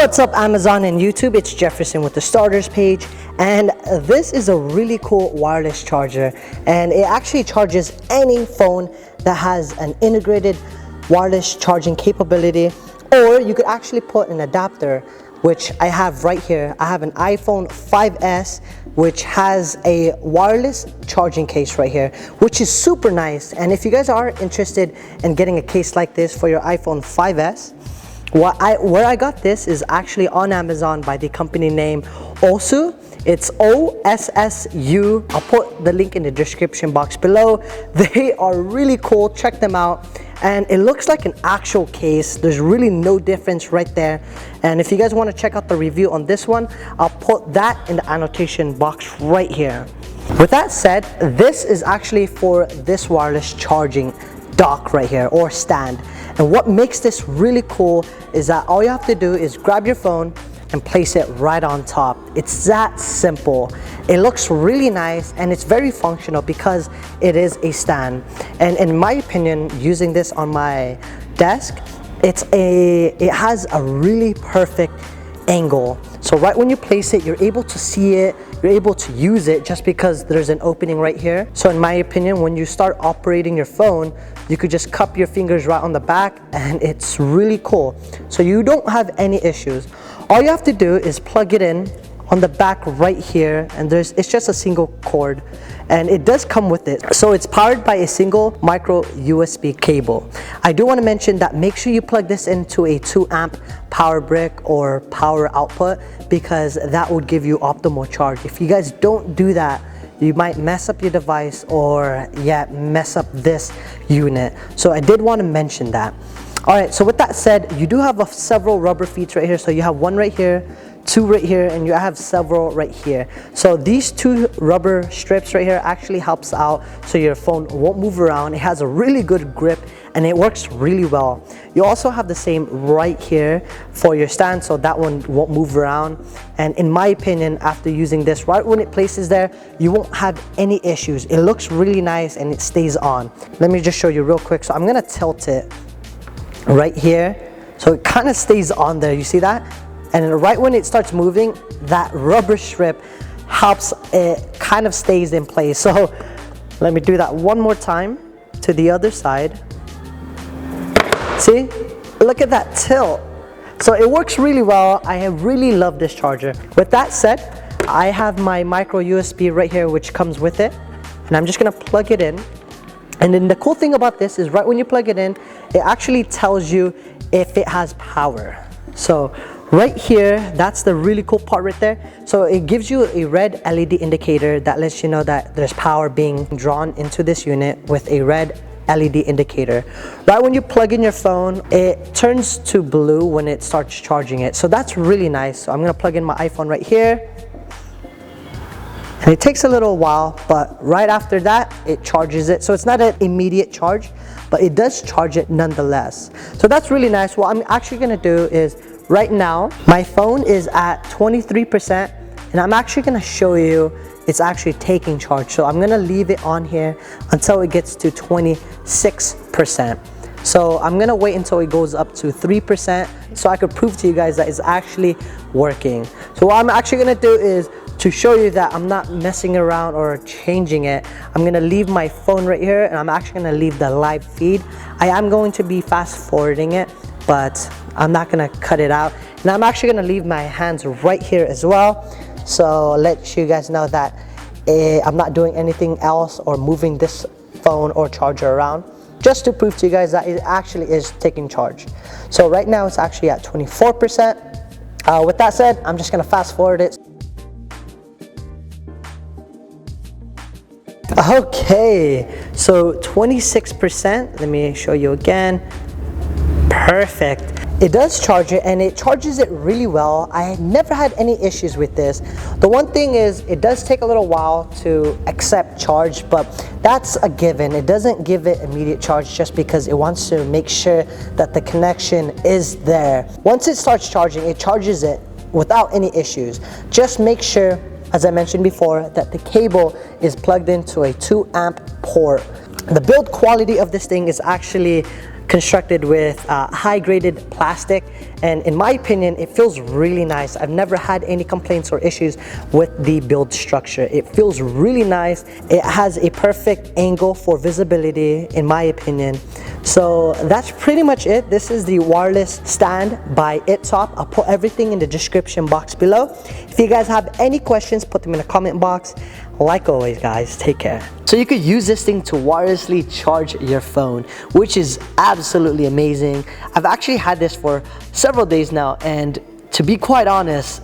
What's up Amazon and YouTube, it's Jefferson with the starters page, and this is a really cool wireless charger, and it actually charges any phone that has an integrated wireless charging capability, or you could actually put an adapter, which I have right here. I have an iPhone 5S which has a wireless charging case right here, which is super nice. And if you guys are interested in getting a case like this for your iPhone 5S, where I got this is actually on Amazon by the company name OSSU. It's OSSU. I'll put the link in the description box below. They are really cool, check them out. And it looks like an actual case. There's really no difference right there. And if you guys want to check out the review on this one, I'll put that in the annotation box right here. With that said, this is actually for this wireless charging dock right here, or stand. And what makes this really cool is that all you have to do is grab your phone and place it right on top. It's that simple. It looks really nice and it's very functional because it is a stand. And in my opinion, using this on my desk, it has a really perfect angle. So right when you place it, you're able to see it, you're able to use it just because there's an opening right here. So in my opinion, when you start operating your phone, you could just cup your fingers right on the back and it's really cool. So you don't have any issues. All you have to do is plug it in on the back right here, and it's just a single cord, and it does come with it. So it's powered by a single micro USB cable. I do want to mention that make sure you plug this into a 2-amp power brick or power output, because that would give you optimal charge. If you guys don't do that, you might mess up your device or mess up this unit. So I did want to mention that. Alright, so with that said, you do have several rubber feet right here. So you have one right here, two right here, and you have several right here. So these two rubber strips right here actually helps out so your phone won't move around. It has a really good grip and it works really well. You also have the same right here for your stand, so that one won't move around. And in my opinion, after using this, right when it places there, you won't have any issues. It looks really nice and it stays on. Let me just show you real quick. So I'm gonna tilt it right here, so it kind of stays on there. You see that? And then right when it starts moving, that rubber strip helps it kind of stays in place. So let me do that one more time to the other side. See, look at that tilt. So it works really well. I really love this charger. With that said, I have my micro USB right here, which comes with it, and I'm just gonna plug it in. And then the cool thing about this is right when you plug it in, it actually tells you if it has power. So right here, that's the really cool part right there. So it gives you a red LED indicator that lets you know that there's power being drawn into this unit with a red LED indicator. Right when you plug in your phone, it turns to blue when it starts charging it. So that's really nice. So I'm gonna plug in my iPhone right here. And it takes a little while, but right after that, it charges it. So it's not an immediate charge, but it does charge it nonetheless. So that's really nice. What I'm actually gonna do is, right now, my phone is at 23%, and I'm actually gonna show you it's actually taking charge. So I'm gonna leave it on here until it gets to 26%. So I'm gonna wait until it goes up to 3% so I could prove to you guys that it's actually working. So what I'm actually gonna do is, to show you that I'm not messing around or changing it, I'm gonna leave my phone right here, and I'm actually gonna leave the live feed. I am going to be fast forwarding it, but I'm not gonna cut it out. And I'm actually gonna leave my hands right here as well. So I'll let you guys know that I'm not doing anything else or moving this phone or charger around, just to prove to you guys that it actually is taking charge. So right now it's actually at 24%. With that said, I'm just gonna fast forward it. Okay, so 26%, let me show you again. Perfect. It does charge it, and it charges it really well. I never had any issues with this. The one thing is, it does take a little while to accept charge, but that's a given. It doesn't give it immediate charge just because it wants to make sure that the connection is there. Once it starts charging, it charges it without any issues. Just make sure, as I mentioned before, that the cable is plugged into a 2-amp port. The build quality of this thing is actually constructed with high graded plastic, and in my opinion, it feels really nice. I've never had any complaints or issues with the build structure. It feels really nice. It has a perfect angle for visibility, in my opinion. So that's pretty much it. This is the wireless stand by ITTOP. I'll put everything in the description box below. If you guys have any questions, put them in the comment box. Like always, guys, take care. So you could use this thing to wirelessly charge your phone, which is absolutely amazing. I've actually had this for several days now, and to be quite honest,